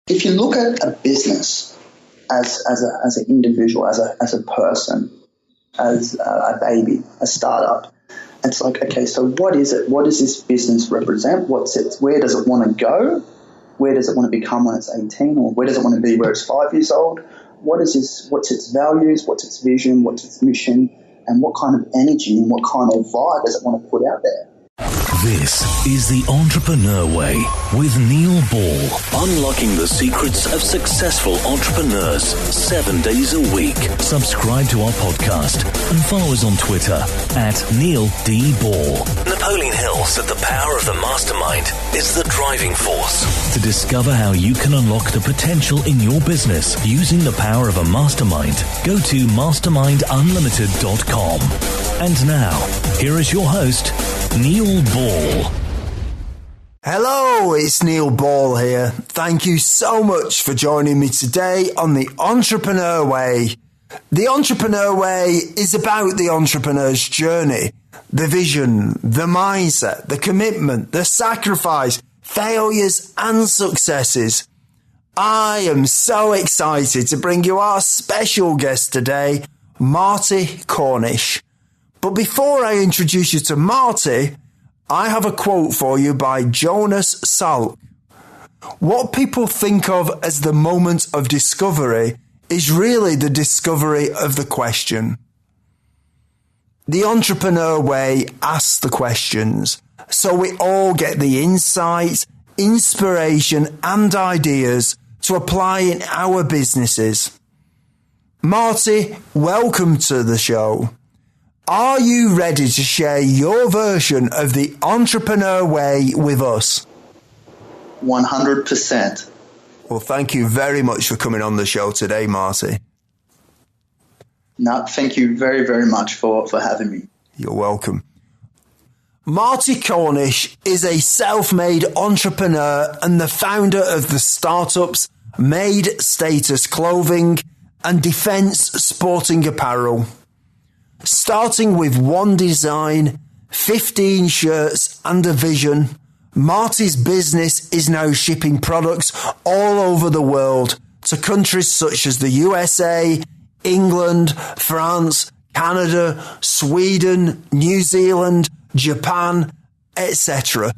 if you look at a business as an individual, as a person, as a baby, a startup, it's like, okay, so what is it? What does this business represent? Where does it want to go? Where does it want to become when it's 18, or where does it want to be where it's 5 years old? What's its values? What's its vision? What's its mission? And what kind of energy and what kind of vibe does it want to put out there? This is The Entrepreneur Way with Neil Ball. Unlocking the secrets of successful entrepreneurs 7 days a week. Subscribe to our podcast and follow us on Twitter at Neil D. Ball. Napoleon Hill said the power of the mastermind is the driving force. To discover how you can unlock the potential in your business using the power of a mastermind, go to mastermindunlimited.com. And now, here is your host, Neil Ball. Hello, it's Neil Ball here. Thank you so much for joining me today on The Entrepreneur Way. The Entrepreneur Way is about the entrepreneur's journey, the vision, the mindset, the commitment, the sacrifice, failures and successes. I am so excited to bring you our special guest today, Marty Cornish. But before I introduce you to Marty, I have a quote for you by Jonas Salk. What people think of as the moment of discovery is really the discovery of the question. The Entrepreneur Way asks the questions, so we all get the insight, inspiration and ideas to apply in our businesses. Marty, welcome to the show. Are you ready to share your version of the Entrepreneur Way with us? 100%. Well, thank you very much for coming on the show today, Marty. No, thank you very, very much for having me. You're welcome. Marty Cornish is a self-made entrepreneur and the founder of the startups Made Status Clothing and Defense Sporting Apparel. Starting with one design, 15 shirts and a vision, Marty's business is now shipping products all over the world to countries such as the USA, England, France, Canada, Sweden, New Zealand, Japan, etc.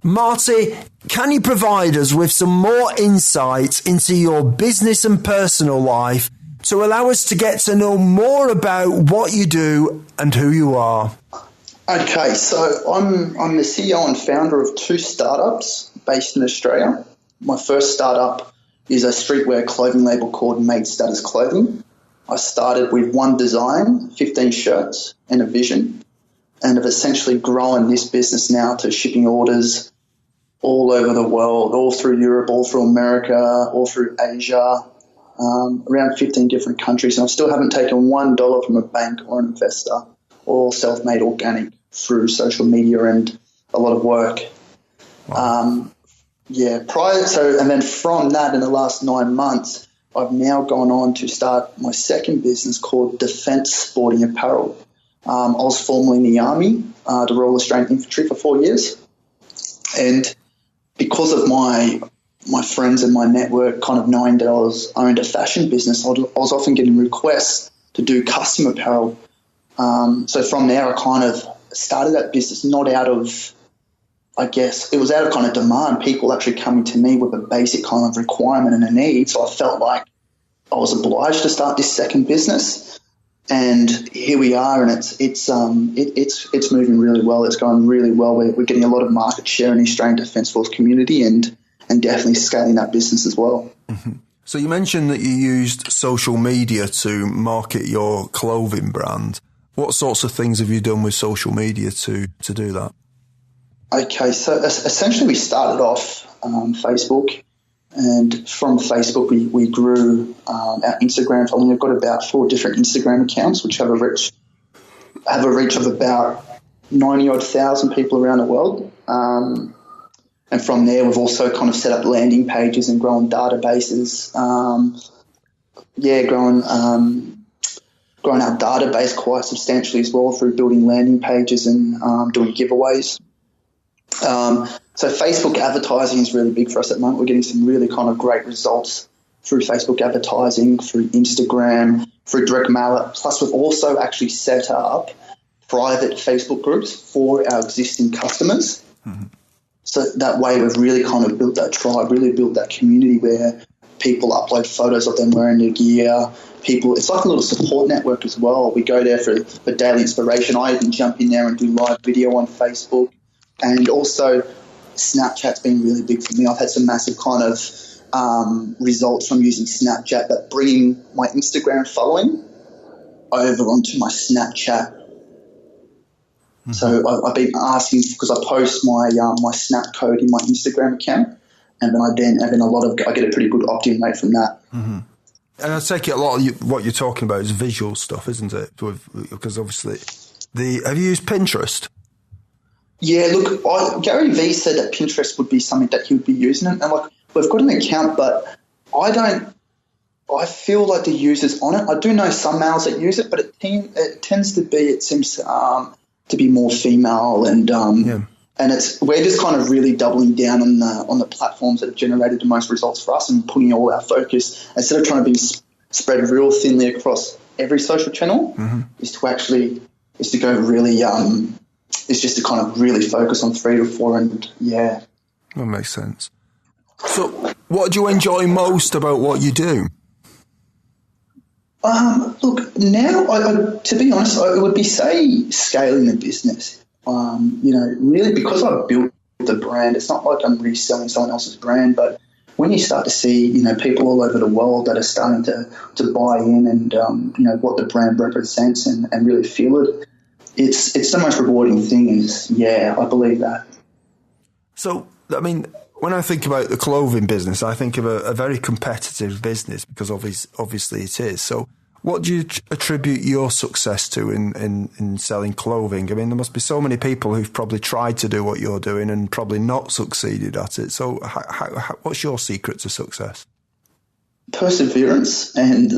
Marty, can you provide us with some more insights into your business and personal life to allow us to get to know more about what you do and who you are? Okay, so I'm the CEO and founder of 2 startups based in Australia. My first startup is a streetwear clothing label called Made Status Clothing. I started with one design, 15 shirts and a vision, and have essentially grown this business now to shipping orders all over the world, all through Europe, all through America, all through Asia, around 15 different countries. And I still haven't taken $1 from a bank or an investor, all self-made organic through social media and a lot of work. Wow. And then from that, in the last 9 months, I've now gone on to start my second business called Defense Sporting Apparel. I was formerly in the Army, the Royal Australian Infantry for 4 years. And because of my friends and my network kind of knowing that I owned a fashion business, I was often getting requests to do custom apparel. So from there, I kind of started that business not out of, I guess, it was out of kind of demand, people actually coming to me with a basic kind of requirement and a need. So I felt like I was obliged to start this second business. And here we are, and it's moving really well. It's going really well. We're getting a lot of market share in the Australian Defence Force community and definitely scaling that business as well. Mm-hmm. So you mentioned that you used social media to market your clothing brand. What sorts of things have you done with social media to do that? Okay, so essentially we started off Facebook, and from Facebook we grew our Instagram following. We've got about 4 different Instagram accounts which have a reach of about 90,000 people around the world. And from there, we've also kind of set up landing pages and grown databases. Grown our database quite substantially as well through building landing pages and doing giveaways. So Facebook advertising is really big for us at the moment. We're getting some really kind of great results through Facebook advertising, through Instagram, through direct mail. Plus, we've also actually set up private Facebook groups for our existing customers. Mm-hmm. So that way we've really kind of built that tribe, really built that community where people upload photos of them wearing their gear. It's like a little support network as well. We go there for daily inspiration. I even jump in there and do live video on Facebook. And also Snapchat's been really big for me. I've had some massive kind of results from using Snapchat, but bringing my Instagram following over onto my Snapchat. Mm-hmm. So I've been asking, because I post my Snap code in my Instagram account, and then I get a pretty good opt-in rate from that. Mm-hmm. And I take it a lot of what you're talking about is visual stuff, isn't it? Because obviously, have you used Pinterest? Yeah, look, Gary Vee said that Pinterest would be something that he would be using, and like we've got an account, but I feel like the users on it. I do know some males that use it, but it tends to be. It seems to be more female, and we're just kind of really doubling down on the platforms that have generated the most results for us, and putting all our focus, instead of trying to be spread real thinly across every social channel, mm-hmm. is to go really is just to kind of really focus on 3 to 4, and yeah, that makes sense. So, what do you enjoy most about what you do? Look, now, to be honest, I would be scaling the business. Really, because I've built the brand, it's not like I'm reselling someone else's brand, but when you start to see, people all over the world that are starting to buy in and, what the brand represents and really feel it, it's the most rewarding thing I believe that. So, I mean, when I think about the clothing business, I think of a very competitive business, because obviously it is. So what do you attribute your success to in selling clothing? I mean, there must be so many people who've probably tried to do what you're doing and probably not succeeded at it. So what's your secret to success? Perseverance, and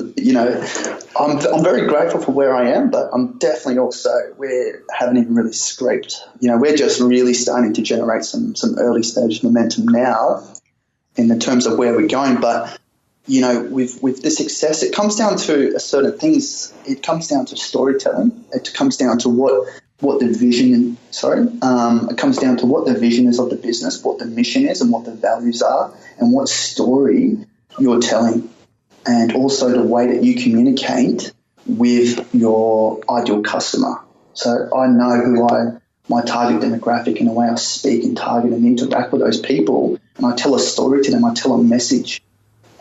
I'm very grateful for where I am, but I'm definitely also, we haven't even really scraped. We're just really starting to generate some early stage momentum now in the terms of where we're going. But with the success, it comes down to certain things. It comes down to storytelling. It comes down to what the vision. It comes down to what the vision is of the business, what the mission is, and what the values are, and what story you're telling, and also the way that you communicate with your ideal customer. So I know my target demographic, and the way I speak and target and interact with those people, and I tell a story to them, I tell a message,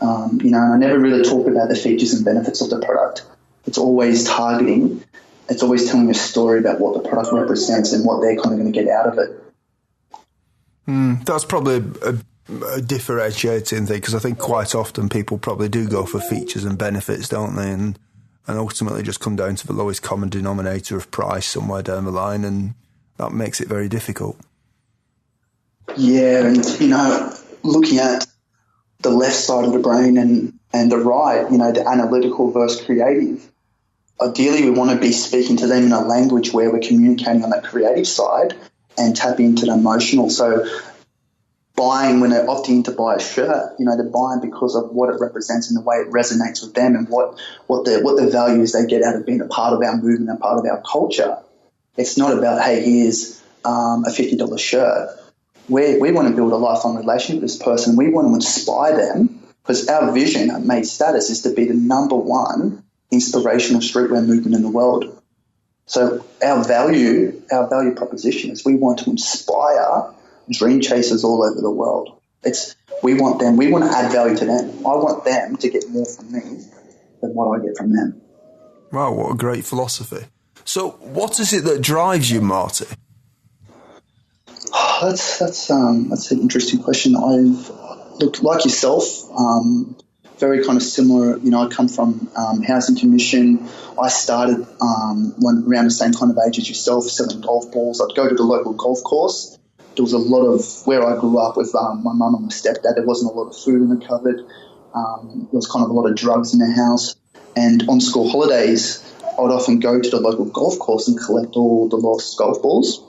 and I never really talk about the features and benefits of the product. It's always targeting, it's always telling a story about what the product represents and what they're kind of going to get out of it. That's probably a differentiating thing, because I think quite often people probably do go for features and benefits, don't they, and ultimately just come down to the lowest common denominator of price somewhere down the line, and that makes it very difficult. Yeah, and looking at the left side of the brain and the right, the analytical versus creative, ideally we want to be speaking to them in a language where we're communicating on that creative side and tapping into the emotional. So buying, when they're opting to buy a shirt, they're buying because of what it represents and the way it resonates with them, and what the values they get out of being a part of our movement and part of our culture. It's not about, hey, here's a $50 shirt. We want to build a lifelong relationship with this person. We want to inspire them, because our vision at Made Status is to be the number one inspirational streetwear movement in the world. So our value proposition is we want to inspire dream chasers all over the world. We want to add value to them. I want them to get more from me than what I get from them. Wow, what a great philosophy. So what is it that drives you, Marty? That's an interesting question. I've looked like yourself, very kind of similar. I come from Housing Commission. I started around the same kind of age as yourself, selling golf balls. I'd go to the local golf course. There was a lot of, where I grew up with my mum and my stepdad, there wasn't a lot of food in the cupboard. There was kind of a lot of drugs in the house. And on school holidays, I would often go to the local golf course and collect all the lost golf balls.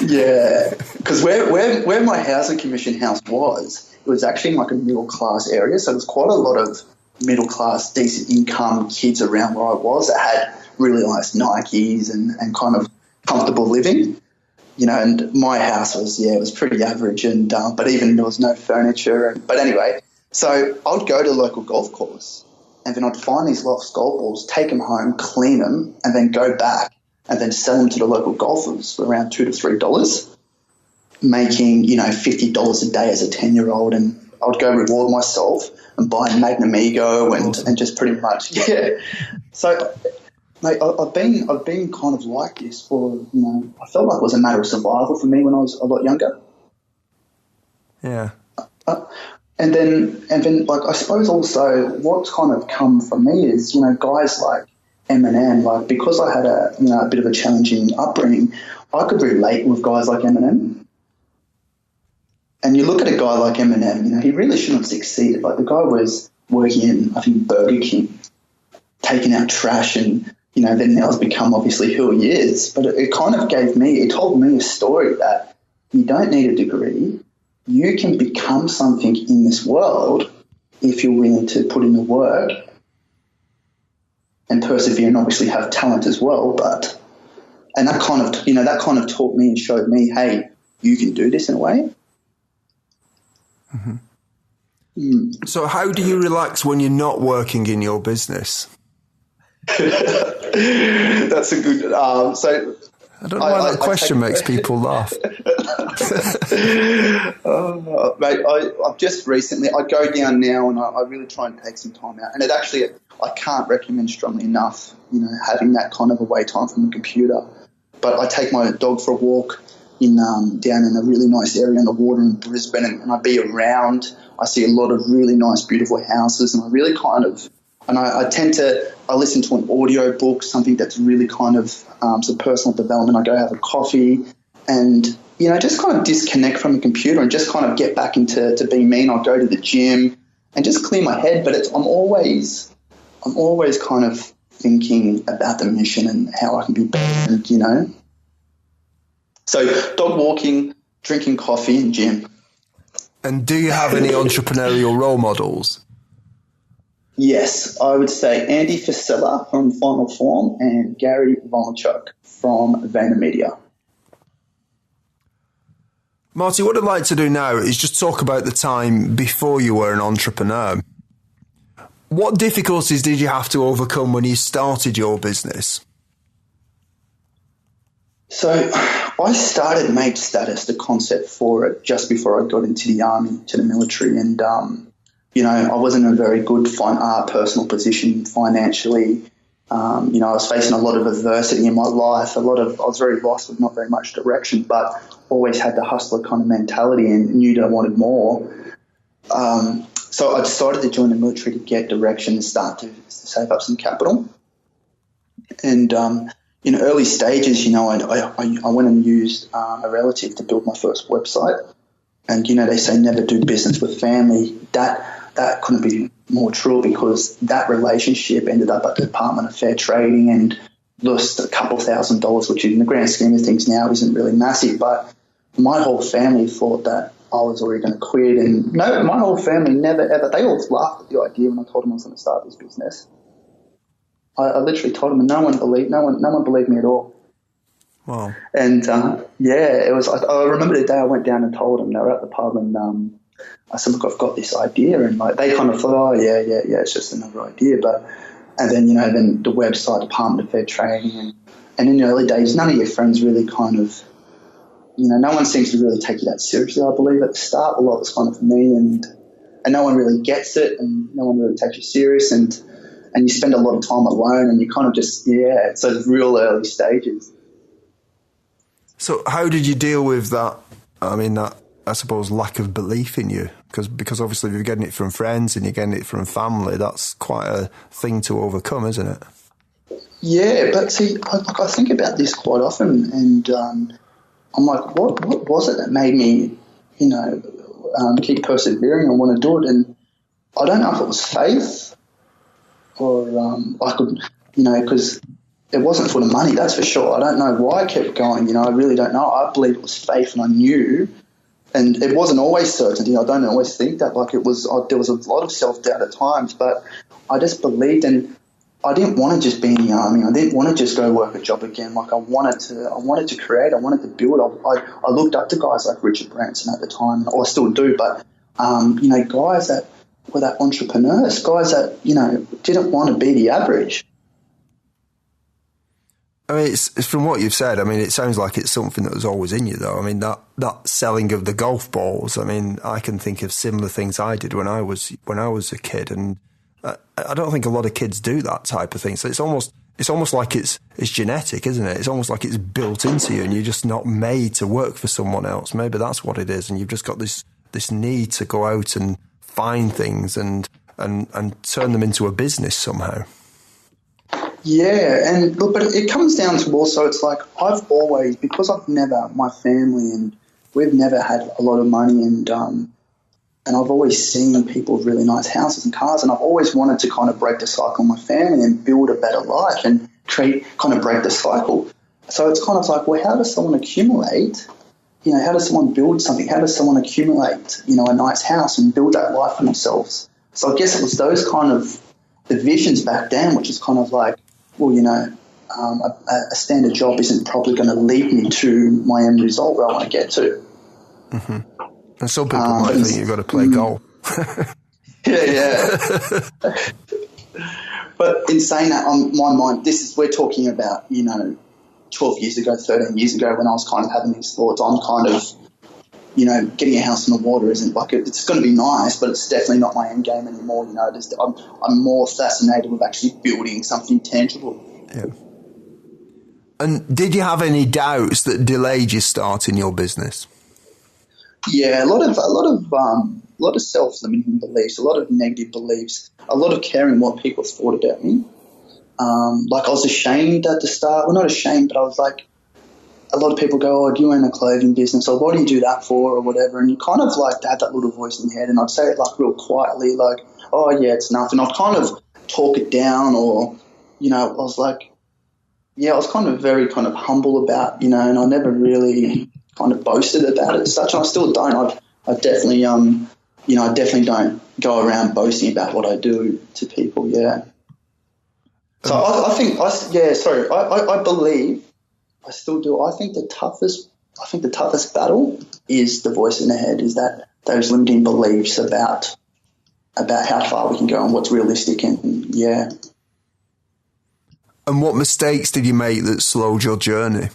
Yeah, because where my housing commission house was, it was actually in like a middle class area, so there's quite a lot of middle class, decent income kids around where I was that had really nice Nikes and kind of comfortable living, and my house was, it was pretty average, and but even there was no furniture. But anyway, so I'd go to the local golf course, and then I'd find these lost golf balls, take them home, clean them, and then go back and then sell them to the local golfers for around $2 to $3, making, $50 a day as a 10-year-old. And I'd go reward myself and buy a Magnum Ego and just pretty much, yeah. So, mate, I've been kind of like this for, I felt like it was a matter of survival for me when I was a lot younger. Yeah. And then, like, I suppose also what's kind of come from me is, guys like Eminem, like, because I had a bit of a challenging upbringing, I could relate with guys like Eminem. And you look at a guy like Eminem, he really shouldn't have succeeded. Like, the guy was working in, I think, Burger King, taking out trash, and, then now has become obviously who he is. But it kind of it told me a story that you don't need a degree. You can become something in this world if you're willing to put in the work and persevere, and obviously have talent as well. And that kind of taught me and showed me, hey, you can do this in a way. Mm-hmm. So how do you relax when you're not working in your business? That's a good. So I don't know why that question makes people laugh. Oh, mate, I've just recently, I go down now and I really try and take some time out. And I can't recommend strongly enough, having that kind of away time from the computer. But I take my dog for a walk down in a really nice area in the water in Brisbane, and I be around. I see a lot of really nice, beautiful houses, and I really kind of, and I listen to an audio book, something that's really kind of some personal development. I go have a coffee and, just kind of disconnect from the computer and just kind of get back into being me. And I'll go to the gym and just clear my head. But I'm always kind of thinking about the mission and how I can be better, So dog walking, drinking coffee, and gym. And do you have any entrepreneurial role models? Yes, I would say Andy Frisella from Final Form and Gary Vaynerchuk from VaynerMedia. Marty, what I'd like to do now is just talk about the time before you were an entrepreneur. What difficulties did you have to overcome when you started your business? So I started Made Status, the concept for it, just before I got into the army, to the military. And, I wasn't in a very good personal position financially. I was facing a lot of adversity in my life. I was very lost with not very much direction, but always had the hustler kind of mentality and knew that I wanted more. So I decided to join the military to get direction and start to save up some capital. And in early stages, I went and used a relative to build my first website. And, they say never do business with family. That couldn't be more true, because that relationship ended up at the Department of Fair Trading and lost a couple $1,000, which in the grand scheme of things now isn't really massive. But my whole family thought that I was already going to quit. And no, my whole family never, ever, they all laughed at the idea when I told them I was going to start this business. I literally told them, and no one believed me at all. Wow. And it was. I remember the day I went down and told them. They were at the pub, and I said, "Look, I've got this idea," and like they kind of thought, "Oh, yeah, it's just another idea." And then then the website, Department of Fair Trading, and in the early days, none of your friends really kind of, no one seems to really take you that seriously. I believe at the start, a lot was kind of for me, and no one really gets it, and no one really takes you serious, and you spend a lot of time alone, and you kind of just it's those real early stages. So how did you deal with that? I mean, that, I suppose, lack of belief in you, because obviously if you're getting it from friends and you're getting it from family, that's quite a thing to overcome, isn't it? Yeah, but see, I think about this quite often, and I'm like, what was it that made me, keep persevering and want to do it? And I don't know if it was faith or I could, because it wasn't for the money, that's for sure. I don't know why I kept going. I really don't know. I believe it was faith, and I knew. And it wasn't always certainty. I don't always think that. There was a lot of self-doubt at times, but I just believed, and I didn't want to just be in the army. I didn't want to just go work a job again. I wanted to create. I wanted to build. I looked up to guys like Richard Branson at the time, or I still do, but, guys that were that entrepreneurs, guys that, didn't want to be the average. I mean, it's from what you've said, I mean, it sounds like it's something that was always in you, though. I mean, that selling of the golf balls, I mean, I can think of similar things I did when I was a kid, and I don't think a lot of kids do that type of thing. So it's almost like it's genetic, isn't it? It's almost like it's built into you, and you're just not made to work for someone else. Maybe that's what it is, and you've just got this need to go out and find things and turn them into a business somehow. Yeah, and look, but it comes down to also, it's like I've always, because my family and we've never had a lot of money, and I've always seen people with really nice houses and cars, and I've always wanted to kind of break the cycle in my family and build a better life and break the cycle. So it's kind of like, well, how does someone accumulate? How does someone build something? How does someone accumulate, a nice house and build that life for themselves? So I guess it was those kind of the visions back then, which is kind of like, well, a standard job isn't probably going to lead me to my end result where I want to get to. Mm-hmm. And some people might think you've got to play golf. Yeah. But in saying that, on my mind, we're talking about, 12 years ago, 13 years ago, when I was kind of having these thoughts. I'm kind of, getting a house on the water isn't like it's going to be nice, but it's definitely not my end game anymore. I'm more fascinated with actually building something tangible. Yeah. And did you have any doubts that delayed you starting your business? Yeah, a lot of self-limiting beliefs, a lot of negative beliefs, a lot of caring what people thought about me. I was ashamed at the start. Well, not ashamed, but I was like, a lot of people go, oh, do you own a clothing business, or what do you do that for, or whatever, and you kind of like have that little voice in your head, and I'd say it like real quietly, like, oh yeah, it's nothing. I'd kind of talk it down, or, I was like, I was kind of very kind of humble about, and I never really kind of boasted about it as such, and I still don't. I definitely, I definitely don't go around boasting about what I do to people, yeah. So I believe, I still do. I think the toughest battle is the voice in the head, is that those limiting beliefs about how far we can go and what's realistic, and yeah. And what mistakes did you make that slowed your journey?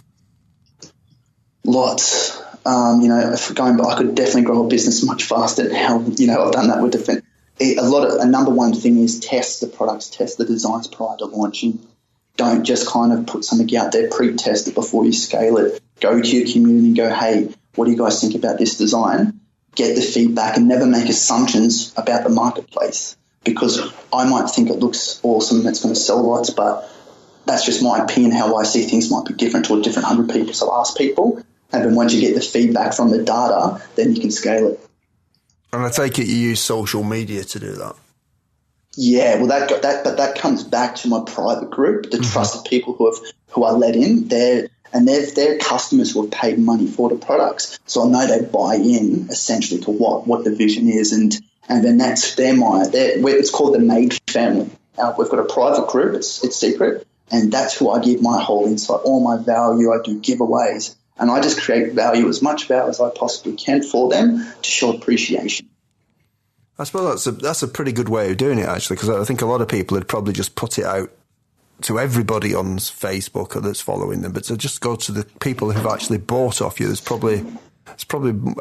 Lots. If going back, I could definitely grow a business much faster now. I've done that with different. A number one thing is test the products, test the designs prior to launching. Don't just kind of put something out there, pre-test it before you scale it. Go to your community and go, hey, what do you guys think about this design? Get the feedback, and never make assumptions about the marketplace, because I might think it looks awesome, it's going to sell lots, but that's just my opinion. How I see things might be different to a different 100 people. So ask people, and then once you get the feedback from the data, then you can scale it. And I take it you use social media to do that. Yeah, well, that comes back to my private group, the trusted people who are let in. They're customers who have paid money for the products, so I know they buy in essentially to what the vision is, and then that's it's called the Made family. We've got a private group. It's secret, and that's who I give my whole insight, all my value. I do giveaways, and I just create value, as much value as I possibly can for them, to show appreciation. I suppose that's a pretty good way of doing it, actually, because I think a lot of people would probably just put it out to everybody on Facebook or that's following them, but to just go to the people who've actually bought off you, it's probably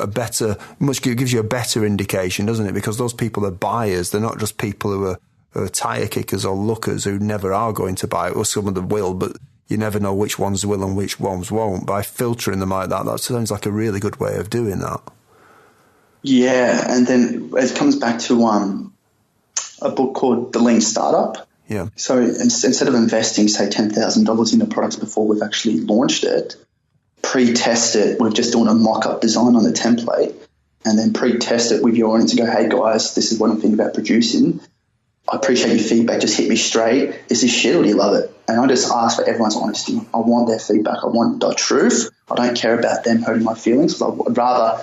a better, gives you a better indication, doesn't it? Because those people are buyers; they're not just people who are tire kickers or lookers who never are going to buy it, or some of them will, but you never know which ones will and which ones won't. By filtering them like that sounds like a really good way of doing that. Yeah, and then it comes back to a book called The Lean Startup. Yeah. So instead of investing, say, $10,000 in the products before we've actually launched it, pre-test it. We're just doing a mock-up design on the template, and then pre-test it with your audience and go, hey, guys, this is what I'm thinking about producing. I appreciate your feedback. Just hit me straight. Is this shit or do you love it? And I just ask for everyone's honesty. I want their feedback. I want the truth. I don't care about them hurting my feelings. I'd rather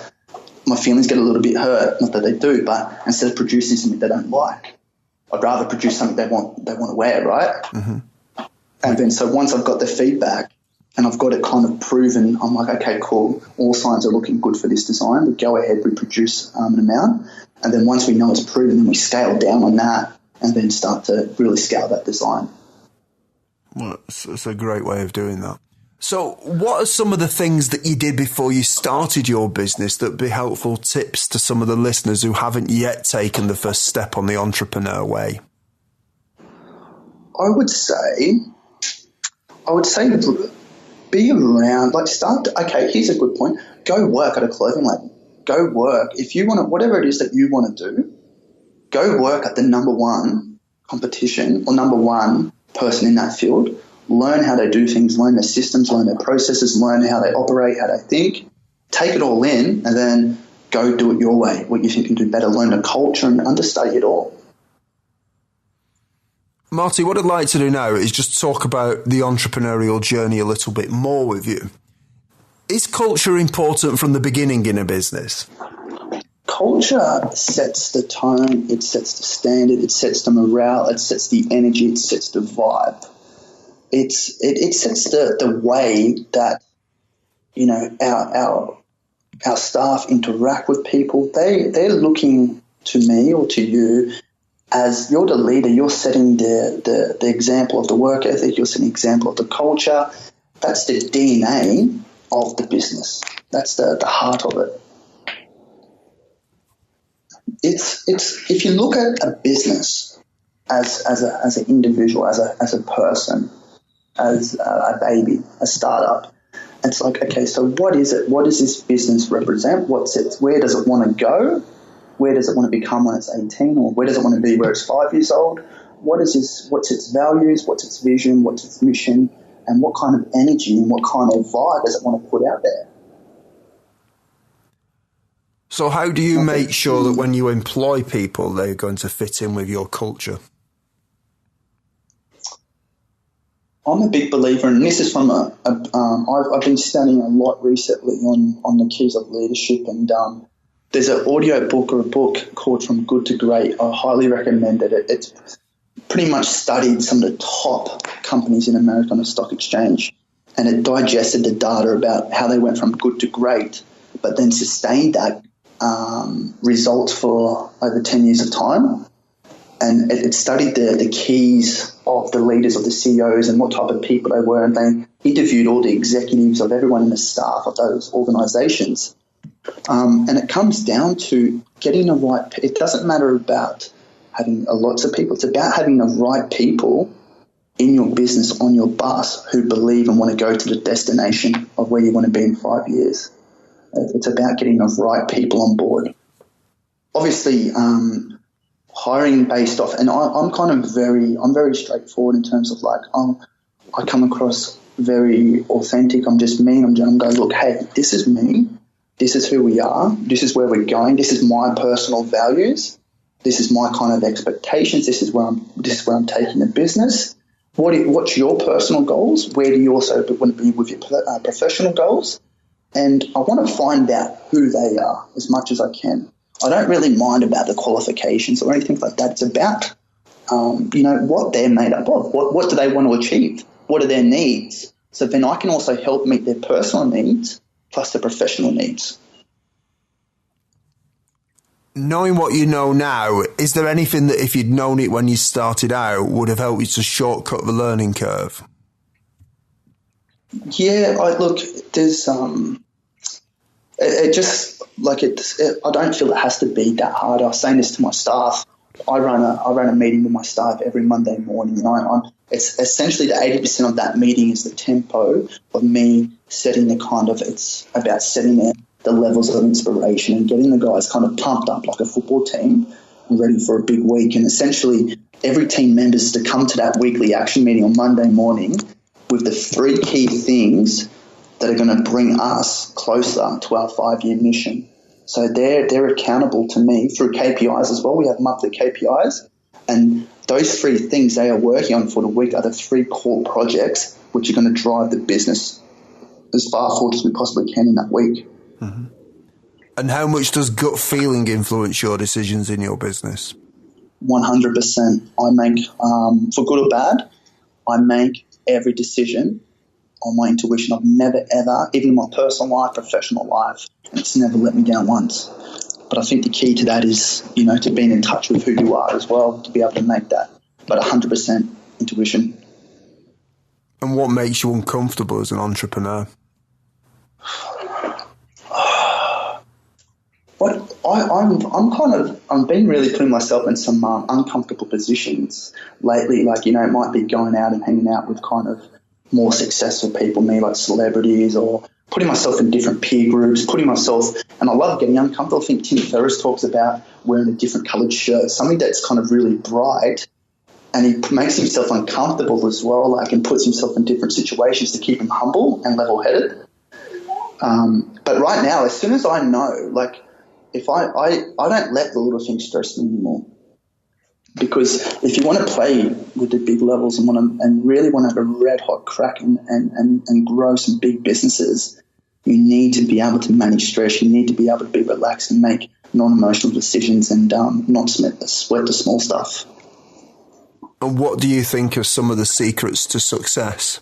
my feelings get a little bit hurt. Not that they do, but instead of producing something they don't like, I'd rather produce something they want to wear, right? Mm-hmm. And then so once I've got the feedback and I've got it kind of proven, I'm like, okay, cool. All signs are looking good for this design. We go ahead, we produce an amount. And then once we know it's proven, then we scale down on that and then start to really scale that design. Well, it's a great way of doing that. So what are some of the things that you did before you started your business that would be helpful tips to some of the listeners who haven't yet taken the first step on the entrepreneur way? I would say be around, like okay, here's a good point. Go work at a clothing label. Go work. If you want to, whatever it is that you want to do, go work at the number one competition or number one person in that field. Learn how they do things, learn their systems, learn their processes, learn how they operate, how they think. Take it all in and then go do it your way, what you think you can do better. Learn the culture and understudy it all. Marty, what I'd like to do now is just talk about the entrepreneurial journey a little bit more with you. Is culture important from the beginning in a business? Culture sets the tone, it sets the standard, it sets the morale, it sets the energy, it sets the vibe. It sets the way that, you know, our staff interact with people. They're looking to me or to you as you're the leader. You're setting the example of the work ethic. You're setting the example of the culture. That's the DNA of the business. That's the heart of it. It's if you look at a business as an individual, as a person, as a baby, a startup, it's like, okay, so what is it? What does this business represent? Where does it want to go? Where does it want to become when it's 18, or where does it want to be where it's 5 years old? What's its values? What's its vision? What's its mission? And what kind of energy and what kind of vibe does it want to put out there? So how do you make sure that when you employ people, they're going to fit in with your culture? I'm a big believer, and this is from I've been studying a lot recently on the keys of leadership, and there's an audio book or a book called From Good to Great. I highly recommend it. It's pretty much studied some of the top companies in America on the stock exchange, and it digested the data about how they went from good to great, but then sustained that result for over 10 years of time. And it studied the keys of the leaders, of the CEOs, and what type of people they were. And they interviewed all the executives of everyone in the staff of those organizations. And it comes down to getting the right – it doesn't matter about having lots of people. It's about having the right people in your business, on your bus, who believe and want to go to the destination of where you want to be in 5 years. It's about getting the right people on board. Obviously, hiring based off, and I'm very straightforward in terms of like, I come across very authentic. I'm just me. I'm going, look, hey, this is me. This is who we are. This is where we're going. This is my personal values. This is my kind of expectations. This is where I'm taking the business. What's your personal goals? Where do you also want to be with your professional goals? And I want to find out who they are as much as I can. I don't really mind about the qualifications or anything like that. It's about, what they're made up of. What do they want to achieve? What are their needs? So then I can also help meet their personal needs plus the professional needs. Knowing what you know now, is there anything that if you'd known it when you started out would have helped you to shortcut the learning curve? Yeah, there's I don't feel it has to be that hard. I was saying this to my staff. I run a meeting with my staff every Monday morning, and it's essentially the 80% of that meeting is the tempo of me setting it's about setting the levels of inspiration and getting the guys kind of pumped up like a football team and ready for a big week. And essentially every team member is to come to that weekly action meeting on Monday morning with the 3 key things that are going to bring us closer to our 5-year mission. So they're accountable to me through KPIs as well. We have monthly KPIs, and those three things they are working on for the week are the three core projects which are going to drive the business as far forward as we possibly can in that week. Mm-hmm. And how much does gut feeling influence your decisions in your business? 100%. I make, for good or bad, I make every decision on my intuition. I've never ever, even in my personal life, professional life, and it's never let me down once. But I think the key to that is, to being in touch with who you are as well, to be able to make that. But 100% intuition. And what makes you uncomfortable as an entrepreneur? But I'm been really putting myself in some uncomfortable positions lately. Like, it might be going out and hanging out with kind of more successful people, me like celebrities, or putting myself in different peer groups, and I love getting uncomfortable. I think Tim Ferriss talks about wearing a different coloured shirt, something that's kind of really bright, and he makes himself uncomfortable as well, and puts himself in different situations to keep him humble and level-headed. But right now, as soon as I know, if I don't let the little things stress me anymore. Because if you want to play with the big levels and really want to have a red hot crack and grow some big businesses, you need to be able to manage stress. You need to be able to be relaxed and make non-emotional decisions and not sweat the small stuff. And what do you think are some of the secrets to success?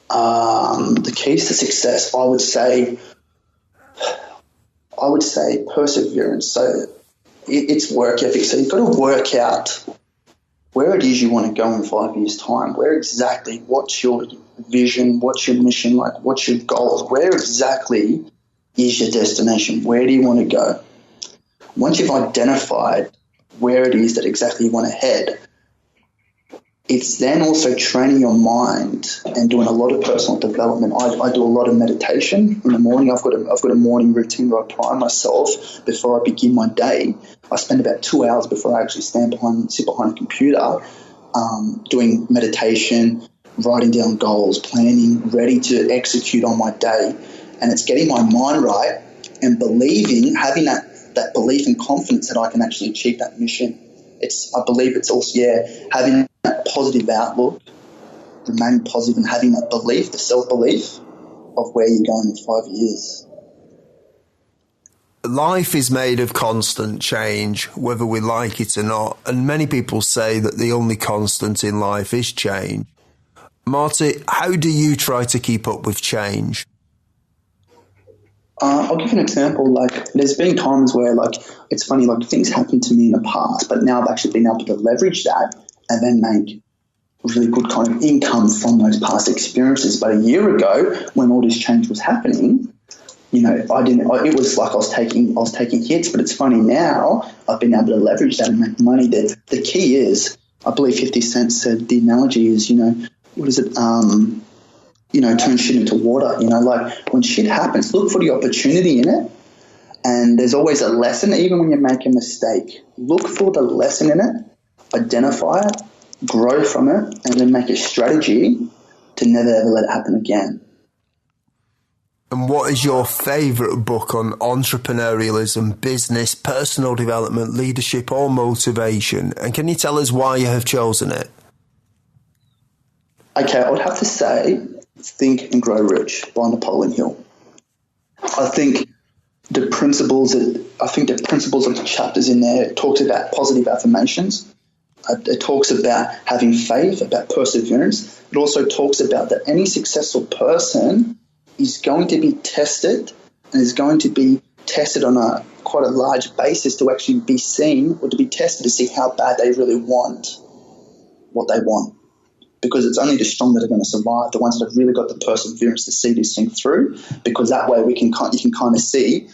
The keys to success, I would say perseverance. So it's work ethic. So you've got to work out where it is you want to go in 5 years' time. What's your vision? What's your mission? What's your goals? Where exactly is your destination? Where do you want to go? Once you've identified where it is that exactly you want to head, it's then also training your mind and doing a lot of personal development. I do a lot of meditation in the morning. I've got a morning routine where I prime myself before I begin my day. I spend about 2 hours before I actually sit behind a computer, doing meditation, writing down goals, planning, ready to execute on my day. And it's getting my mind right and having that belief and confidence that I can actually achieve that mission. I believe it's also, having that positive outlook, remaining positive, and having that belief, the self-belief of where you're going in 5 years. Life is made of constant change, whether we like it or not, and many people say that the only constant in life is change. Marty, how do you try to keep up with change? I'll give you an example. There's been times where, it's funny, things happened to me in the past, but now I've actually been able to leverage that and then make really good kind of income from those past experiences. But a year ago, when all this change was happening, it was like I was taking hits. But it's funny now, I've been able to leverage that and make money. The key is, I believe 50 Cent said, the analogy is, what is it? Turn shit into water. When shit happens, look for the opportunity in it. And there's always a lesson, even when you make a mistake. Look for the lesson in it, identify it, grow from it, and then make a strategy to never ever let it happen again. And what is your favourite book on entrepreneurialism, business, personal development, leadership, or motivation? And can you tell us why you have chosen it? Okay, I would have to say Think and Grow Rich by Napoleon Hill. I think the principles of the chapters in there, it talks about positive affirmations. It talks about having faith, about perseverance. It also talks about that any successful person is going to be tested and is going to be tested on quite a large basis to actually be seen, or to be tested to see how bad they really want what they want. Because it's only the strong that are going to survive, the ones that have really got the perseverance to see this thing through. Because that way you can kind of see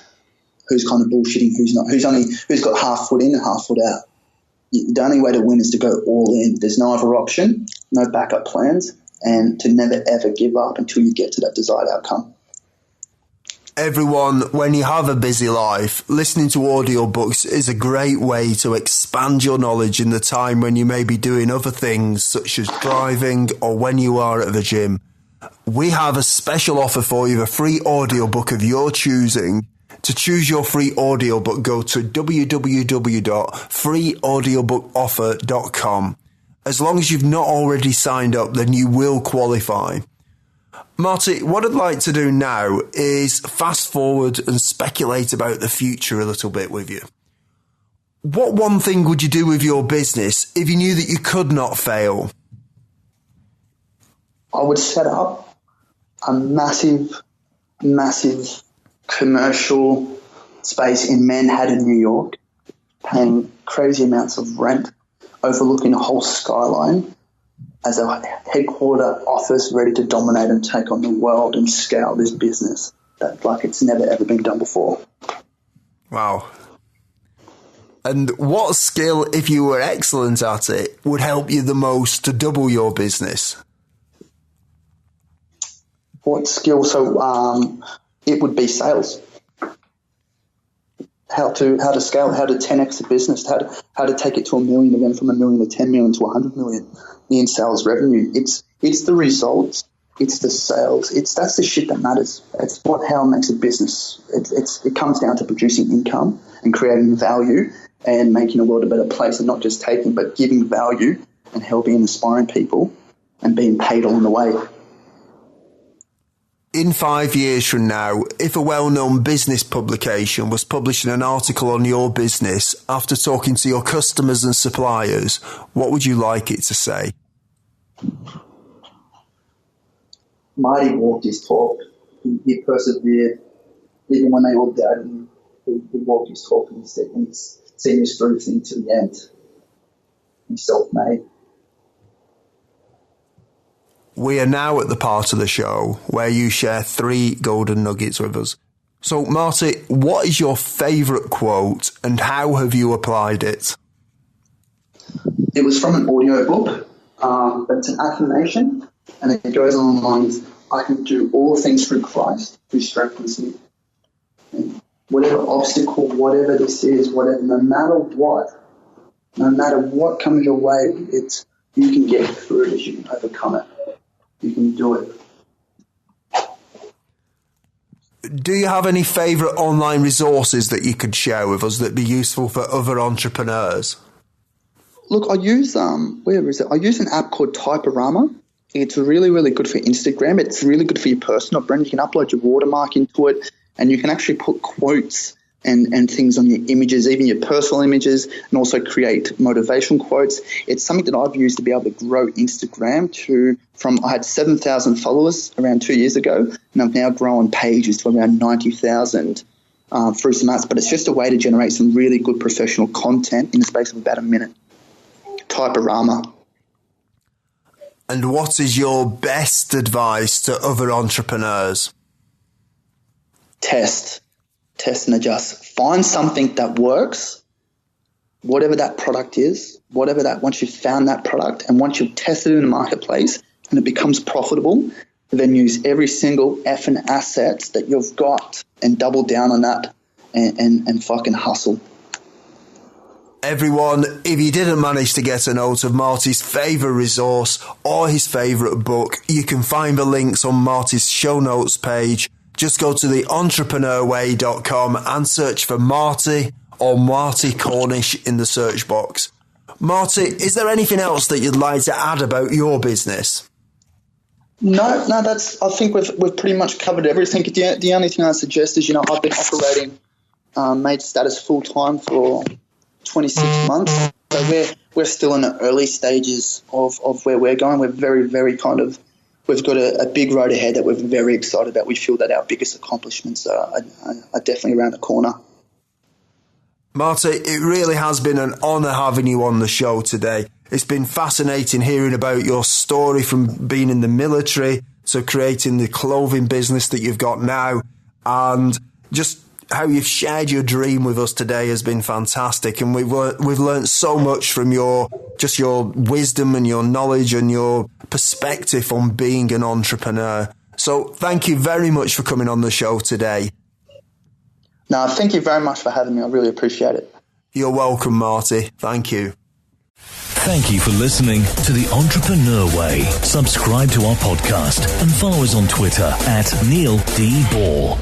who's kind of bullshitting, who's not, who's got half foot in and half foot out. The only way to win is to go all in. There's no other option, no backup plans, and to never ever give up until you get to that desired outcome. Everyone, when you have a busy life, listening to audiobooks is a great way to expand your knowledge in the time when you may be doing other things, such as driving or when you are at the gym. We have a special offer for you, a free audiobook of your choosing. To choose your free audiobook, go to www.freeaudiobookoffer.com. As long as you've not already signed up, then you will qualify. Marty, what I'd like to do now is fast forward and speculate about the future a little bit with you. What one thing would you do with your business if you knew that you could not fail? I would set up a massive commercial space in Manhattan, New York, paying crazy amounts of rent, overlooking a whole skyline, as a headquarter office ready to dominate and take on the world and scale this business that like it's never ever been done before. Wow. And what skill, if you were excellent at it, would help you the most to double your business? What skill? So it would be sales. How to scale, how to 10x a business, how to take it to $1 million, and then from $1 million to 10 million to 100 million in sales revenue. It's the results, it's the sales, that's the shit that matters. It's how it makes a business. It comes down to producing income and creating value and making the world a better place, and not just taking, but giving value and helping and inspiring people and being paid along the way. In 5 years from now, if a well-known business publication was publishing an article on your business after talking to your customers and suppliers, what would you like it to say? Marty walked his talk. He persevered. Even when they all doubted him, he walked his talk, and he's seen his through thing to the end. He's self-made. We are now at the part of the show where you share 3 golden nuggets with us. So, Marty, what is your favourite quote and how have you applied it? It was from an audio book, but it's an affirmation, and it goes along the lines, I can do all things through Christ who strengthens me. And whatever obstacle, whatever this is, no matter what comes your way, you can get through it, you can overcome it. You can do it. Do you have any favourite online resources that you could share with us that'd be useful for other entrepreneurs? Look, I use I use an app called Typorama. It's really, really good for Instagram. It's really good for your personal brand. You can upload your watermark into it, and you can actually put quotes and things on your images, even your personal images, and also create motivation quotes. It's something that I've used to be able to grow Instagram I had 7,000 followers around 2 years ago, and I've now grown pages to around 90,000 through some apps. But it's just a way to generate some really good professional content in the space of about a minute. Typorama. And what is your best advice to other entrepreneurs? Test and adjust. Find something that works, whatever that product is, once you've found that product and once you've tested it in the marketplace and it becomes profitable, then use every single effing asset that you've got and double down on that and fucking hustle. Everyone, if you didn't manage to get a note of Marty's favourite resource or his favourite book, you can find the links on Marty's show notes page. Just go to the entrepreneurway.com and search for Marty or Marty Cornish in the search box. Marty, is there anything else that you'd like to add about your business? No, I think we've pretty much covered everything. The only thing I suggest is, I've been operating made status full time for 26 months. So we're still in the early stages of where we're going. We're very, very we've got a big road ahead that we're very excited about. We feel that our biggest accomplishments are definitely around the corner. Marty, it really has been an honour having you on the show today. It's been fascinating hearing about your story from being in the military to creating the clothing business that you've got now, and just how you've shared your dream with us today has been fantastic. And we've learned so much from your wisdom and your knowledge and your perspective on being an entrepreneur. So thank you very much for coming on the show today. No, thank you very much for having me. I really appreciate it. You're welcome, Marty. Thank you. Thank you for listening to The Entrepreneur Way. Subscribe to our podcast and follow us on Twitter @Neil D. Ball.